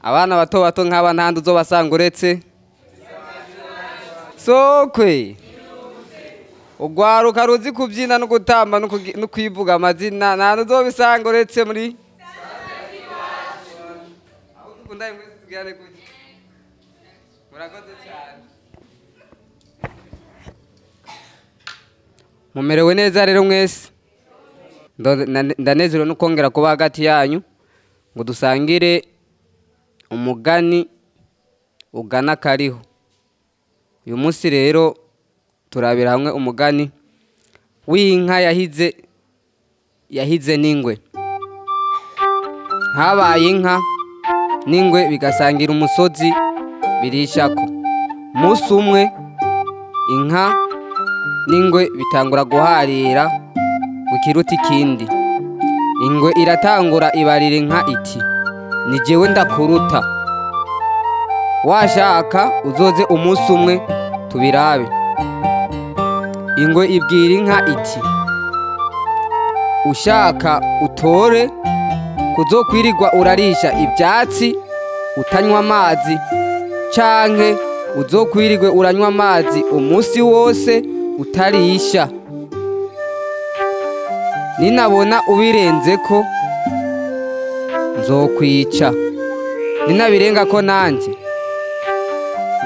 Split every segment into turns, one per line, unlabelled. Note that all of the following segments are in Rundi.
abana bato bato nk'aba ntandi uzobasanga uretse sokwe ugwaruka ruzi kubyina no gutamba no kwivuga amazina nta uzobisanga uretse muri murakoze cyane mumerewe neza rero mwese ndanezerewe no kongera kuba hagati yanyu ngo dusangire umugani ugana kariho. Uyu munsi rero turabira hamwe umugani w'inka yahize n'ingwe. Habaye inka n'ingwe bigasangira umusozi birishako. Umunsi umwe inka n'ingwe bitangura guharira ikiruta ikindi. Ingwe iratangura ibarira inka iti ni jewe ndakuruta, washaka uzoze umunsi umwe tubirabe. Ingwe ibwira inka iti ushaka utore kuzokwirirwa urarisha ibyatsi utanywa amazi, canke uzokwirirwe uranywa amazi umunsi wose utarisha. Ninabona ubirenze ko nzokwica, ninabirenga ko nanjye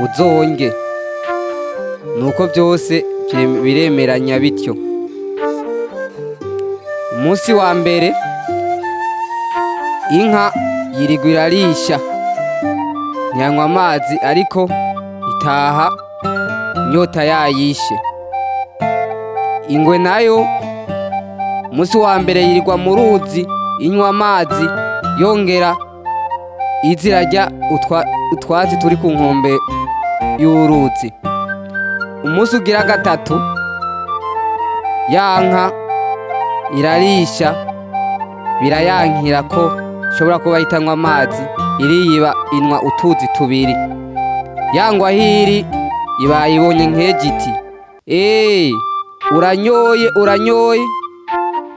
uzonge. Nuko byose biremeranya bityo. Umunsi wa mbere inka yirigwa irarisha ntiyanywa amazi, ariko itaha inyota yayishe. Ingwe nayo umunsi wa mbere yirirwa mu ruzi inywa amazi, yongera izirajya utwatsi turi ku nkombe y'uruzi. Umunsi ugira gatatu ya nka irarisha birayankira ko ishobora kuba itanywa amazi, iriyiba inwa utuzi tubiri. Yangwa hiri ibaye ibonye nk'egiti, uranyoye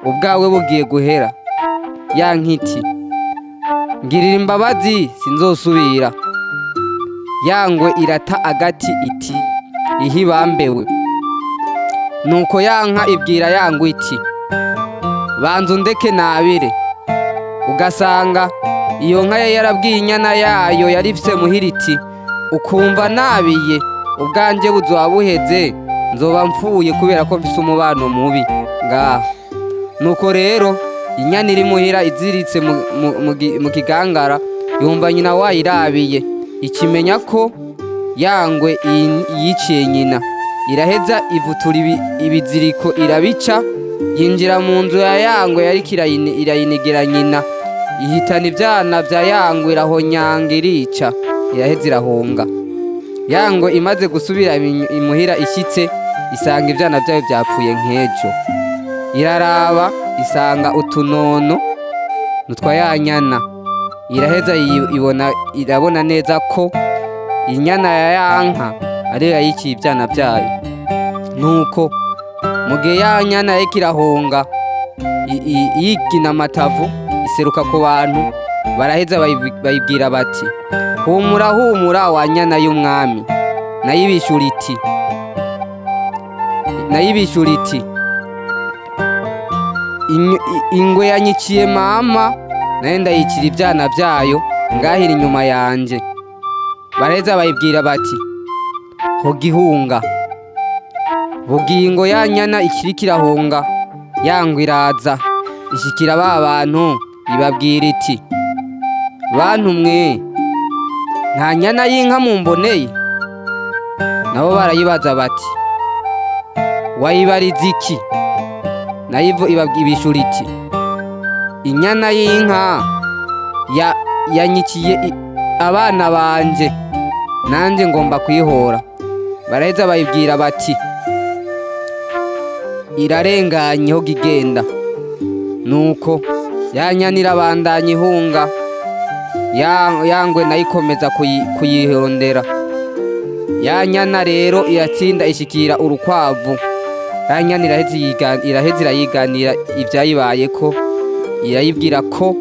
ubwawe bugiye guhera. Ya nkiti ngirira imbabazi sinzosubira. Yangwe irata agati iti ihibambewe. Nuko ya nka ibwira yangwe iti banza undeke nabire. Ugasanga iyo nka yarabwiye inyana yayo yarifise muhira iti ukumva nabiye ubwanje buzoba buheze, nzoba mfuye kubera ko mfise umubano mubi ngaha. Nuko rero inyana iri muhira iziritse mu kigangara yumva nyina wayirabiye, ikimenya ko yangwe yiciye nyina. Iraheza ivutura ibiziriko irabica, yinjira mu nzu ya yangwe yariko irayinigira nyina, ihitana ivyana vya yangwe irahonyanga irica, iraheza irahunga. Yangwe imaze gusubira imuhira ishitse isanga ivyana vyayo vyapfuye nk'ejo. Iraraba isanga utunono nutwa ya nyana. Iraheza irabona neza ko inyana ya yanka ariyo yayiciye ivyana vyayo. Nuko mugihe ya nyana yariko irahunga yigina amatavu iseruka ku bantu, baraheza bayibwira bati humura humura wa nyana y'umwami. Nayibishura iti ingwe yanyiciye mama, naye ndayicira ivyana vyayo ngahira inyuma yanje. Baraheza bayibwira bati hogihunga. Bugingo ya nyana ikiriko irahunga yangwe iraza ishikira ba bantu ibabwira iti bantu mwe nta nyana y'inka mumboneye. Nabo barayibaza bati wayibariza iki? Nayivo ibishura iti inyana y'inka yanyikiye abana banje, nanje ngomba kwihora. Baraheza bayibwira bati irarenganyeho gigenda. Nuko ya nyana irabandanya ihunga, yangwe nayikomeza kuyihondera. Ya nyana rero iratsinda ishikira urukwavu. Ya nyana iraheza irayiganira ivyayibayeko, irayibwira ko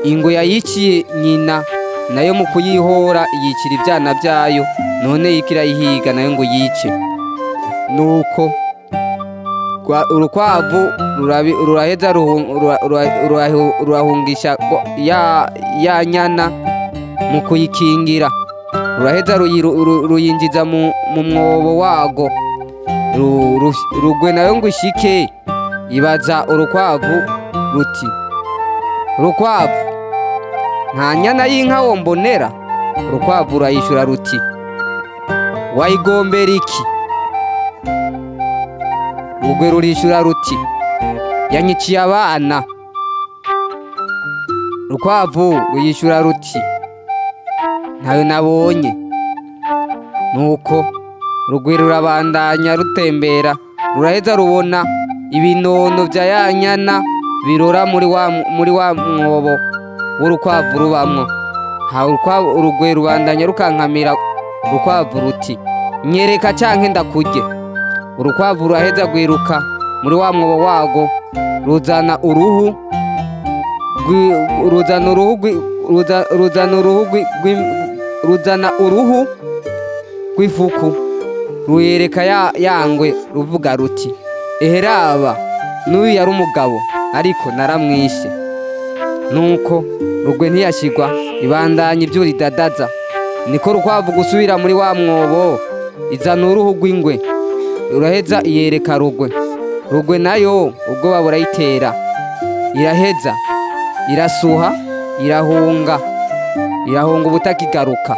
ingwe yayiciye nyina nayo mu kuyihora yicira ibyana byayo, none yikirayihiga nayo ngo yice. Nuko urukwavu ruraheza rurahungisha ya nyana mu kuyikingira, ruraheza ruyinjiza mu mwobo wago. Rugwe nayo ngo ishike ibaza urukwavu ruti, urukwavu, nta nyana y'inka wombonera? Urukwavu rurayishura ruti, wayigombera iki? Rugwe rurishura ruti, yanyiciye abana. Urukwavu ruyishura ruti, ntayo nabonye. Nuko Rugwe rurabandanya rutembera, ruraheza rubona ibinono vya ya nyana birora muri wa mwobo w'urukwavu rubamwo. Rugwe rubandanya rukankamira urukwavu ruti, nyereka canke ndakurye. Urukwavu ruraheza rwiruka muri wa mwobo wago, ruzana uruhu rw'ifuku, ruyereka yangwe ruvuga ruti, eheraba, n'uyu yari umugabo ariko naramwishe. Nuko Rugwe ntiyashigwa, ibandanya ivyura idadaza. Niko rukwavu gusubira muri wa mwobo, izana uruhu rw'ingwe, uraheza iyereka Rugwe. Rugwe nayo ubwoba burayitera, iraheza irasuha, irahunga ubutakigaruka.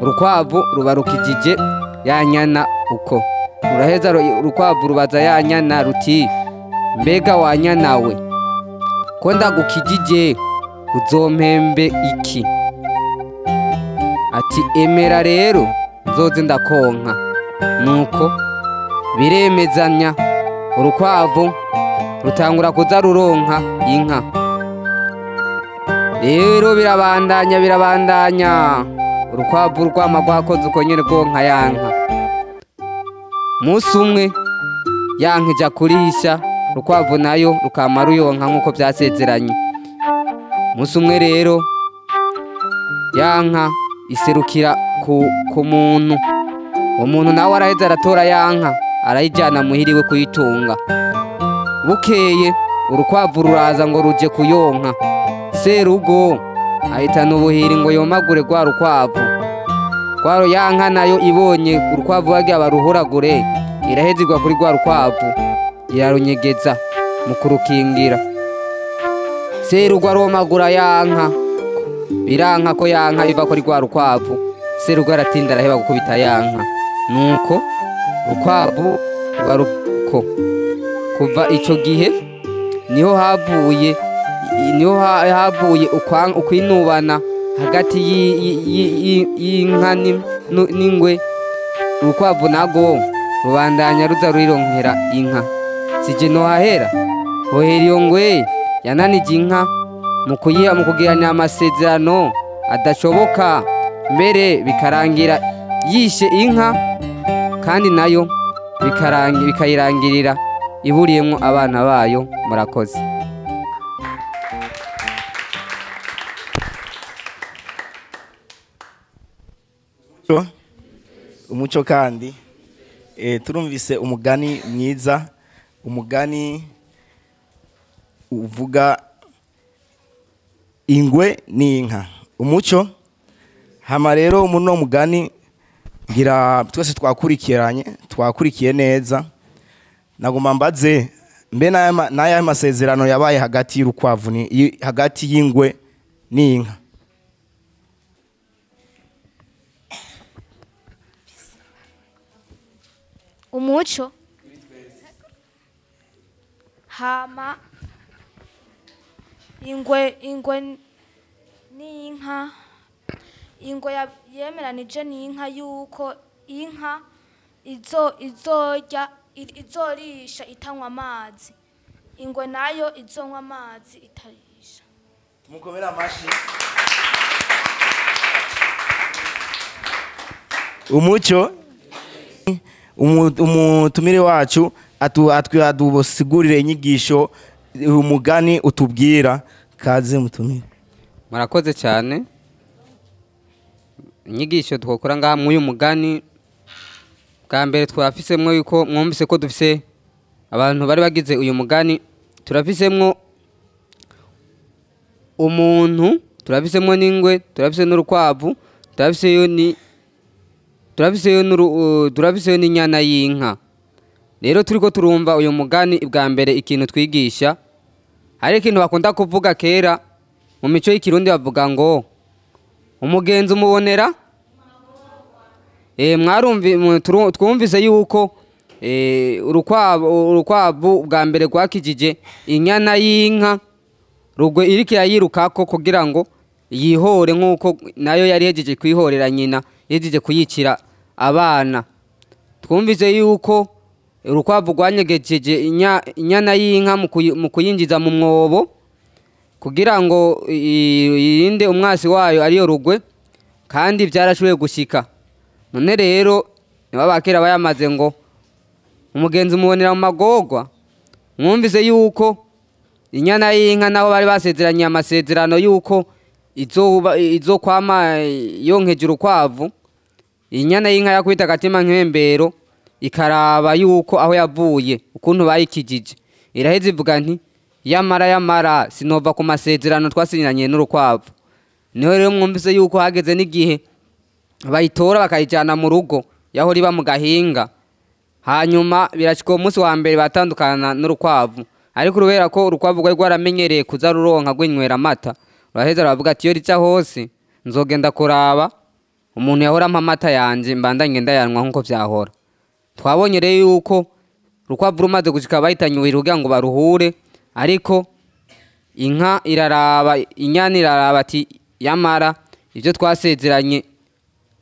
Urukwavu ruba rukijije ya nyana uko. Ruraheza urukwavu rubaza ya nyana ruti, mbega wa nyana we, ko ndagukijije uzompembe iki? Ati, emera rero nzoze ndakonka. Nuko biremezanya, urukwavu rutangura kuza ruronka inka. Rero birabandanya, urukwavu rwama rwakoze uko nyene rwonka yanka. Musi umwe yanka ija kurisha, urukwavu nayo rukama ruyonka nk'uko vyasezeranye. Musi umwe rero yanka iserukira ku muntu. Uwo muntu nawe araheza aratora yanka, arayijana muhiriwe kuyitunga. Bukeye urukwavu ruraza ngo ruje kuyonka. Serugo ahitana ubuhiri ngo yomagure rwa rukwavu. Rwaro yanka nayo ibonye urukwavu bagiye baruhuragure, iraheza igwa kuri rwa rukwavu, irarunyegeza mu kurukingira. Serugo aromagura yanka, biranka ko yanka iva kuri rwa rukwavu. Serugo aratinda araheba gukubita yanka. Nuko urukwavu ruko kuva ico gihe niho havuye ukwinubana hagati y'inka n'ingwe. Urukwavu nago rubandanya ruza rurironkera inka. Sije nohahera, hohera iyo ngwe yananije inka mu kugirana amasezerano adashoboka, mbere bikarangira yishe inka, kandi nayo bikayirangirira iburiyemwo abana bayo. Murakoze.
Umuco kandi turumvise umugani mwiza, umugani uvuga ingwe n'inka. Umuco hama rero muno mugani ngira twese twakurikiye neza. Nagomba mbaze, mbe n'aya masezerano yabaye hagati y'urukwavu hagati y'ingwe n'inka?
Umuco hama ingwe n'inka. Ingwe yemeranije n'inka yuko inka izorisha itanywa amazi, ingwe nayo izonywa amazi itarisha.
Tumukomera amashi. Umuco umutumire wacu atusigurire inyigisho umugani utubwira. Kaze mutumire.
Murakoze cyane. inyigisho twokora ngaha mw'uyu mugani bwa mbere twafisemwo yuko mwumvise ko dufise abantu bari bagize uyu mugani turafisemwo umuntu turafisemwo n'ingwe turafise n'urukwavu turafiseyo n'inyana y'inka. Rero turiko turumva uyu mugani bwa mbere ikintu twigisha hari ikintu bakunda kuvuga kera mu mico y'ikirundi bavuga ngo umugenzi umubonera twumvise yuko urukwavu bwa mbere rwakijije inyana y'inka rugwe iriko irayirukako kugira ngo yihore nk'uko nayo yari yejeje kwihorera nyina yejeje kuyicira abana. Twumvise yuko urukwavu rwanyegejeje inyana y'inka mu kuyinjiza mu mwobo kugira ngo yirinde umwasi wayo ariyo rugwe, kandi byarashoboye gushika. None rero niba bakera bayamaze ngo umugenzi umubonera mu magorwa, mwumvise yuko inyana y'inka naho bari basezeranye amasezerano yuko izokwama yonkeje urukwavu, inyana y'inka yakwita agatima nk'embero ikaraba yuko aho yavuye ukuntu bayikijije, iraheze ivuga nti yamara sinova ku masezerano twasinyanye n'urukwavu. Niho rero mwumvise yuko hageze n'igihe bayitora bakayijyana mu rugo yaho riba mu gahinga, hanyuma birashika umunsi wa mbere batandukana n'urukwavu, ariko kubera ko urukwavu rwari rwaramenyereye kuza ruronka rwinywera amata, ruraheza ruravuga ati iyo rica hose nzogenda kuraba umuntu yahora ampa amata yanje mbandanye ndayanwa nk'uko vyahora. Twabonye rero yuko urukwavu rumaze gushika bahitanywe kugira ngo baruhure, ariko inka iraraba inyana iraraba ati yamara ivyo twasezeranye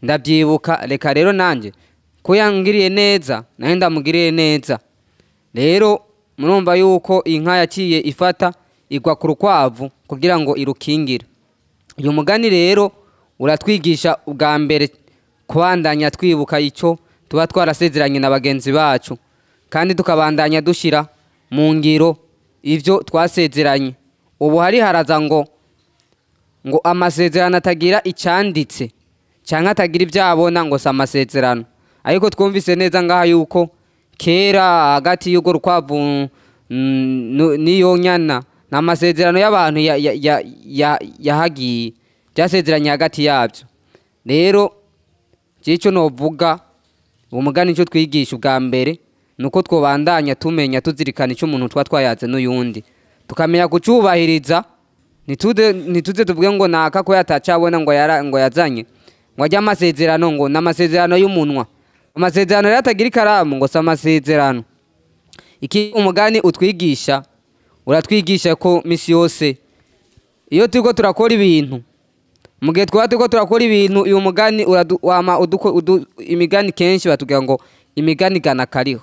ndavyibuka, reka rero nanje ko yangiriye neza nahe ndamugiriye neza. Rero murumva yuko inka yaciye ifata igwa ku rukwavu kugira ngo irukingire. Uyu mugani rero uratwigisha ubwa mbere kubandanya twibuka ico tuba twarasezeranye na bagenzi bacu, kandi tukabandanya dushira mu ngiro ivyo twasezeranye. Ubu hari haraza ngo amasezerano atagira icanditse canke atagira ivyabona ngo si amasezerano, ariko twumvise neza ngaha yuko kera hagati y'urwo rukwavu n'iyo nyana ni amasezerano y'abantu yahagiye byasezeranye hagati yabyo. Rero ico novuga uwo mugani ico twigisha ubwa mbere nuko twobandanya tumenya tuzirikana ico umuntu twa twayaze n'uyundi, tukamenya kucubahiriza. Ntituze tuvuge ngo naka ko yatacabona ngo yazanye ngo ajya amasezerano ngo n'amasezerano y'umunwa, amasezerano rero atagira ikaramu ngo si amasezerano. Iki umugani utwigisha uratwigisha ko misi yose iyo turiko turakora ibintu, mu gihe twaba turiko turakora ibintu, uyu mugani imigani kenshi batubwira ngo imigani igana kariho.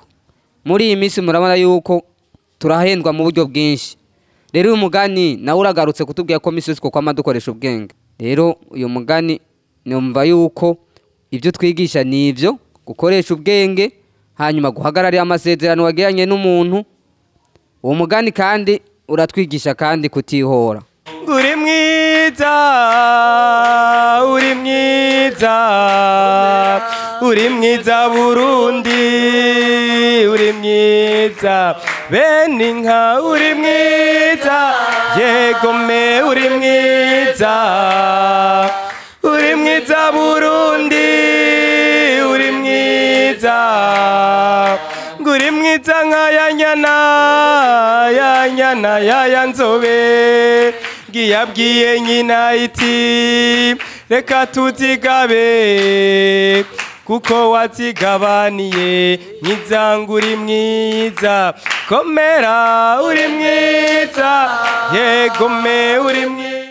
Muri iyi misi murabona yuko turahendwa mu buryo bwinshi. Rero uyu mugani nawe uragarutse kutubwira ko misi yose kwama dukoresha ubwenge. Rero uyu mugani numva yuko ibyo twigisha ni ivyo gukoresha ubwenge, hanyuma guhagararira amasezerano wagiranye n'umuntu. Uwo mugani kandi uratwigisha kandi kutihora.
Uri mwiza, uri mwiza, uri mwiza Burundi, uri mwiza bene inka, uri mwiza yegome, uri mwiza, uri mwiza Burundi, uri mwiza, uri mwiza nka ya nyana ya nzobe giyabwiye nyina iti reka tuzigabe kuko wazigabaniye nyizangu, uri mwiza komera, uri mwiza yegome, uri mwiza.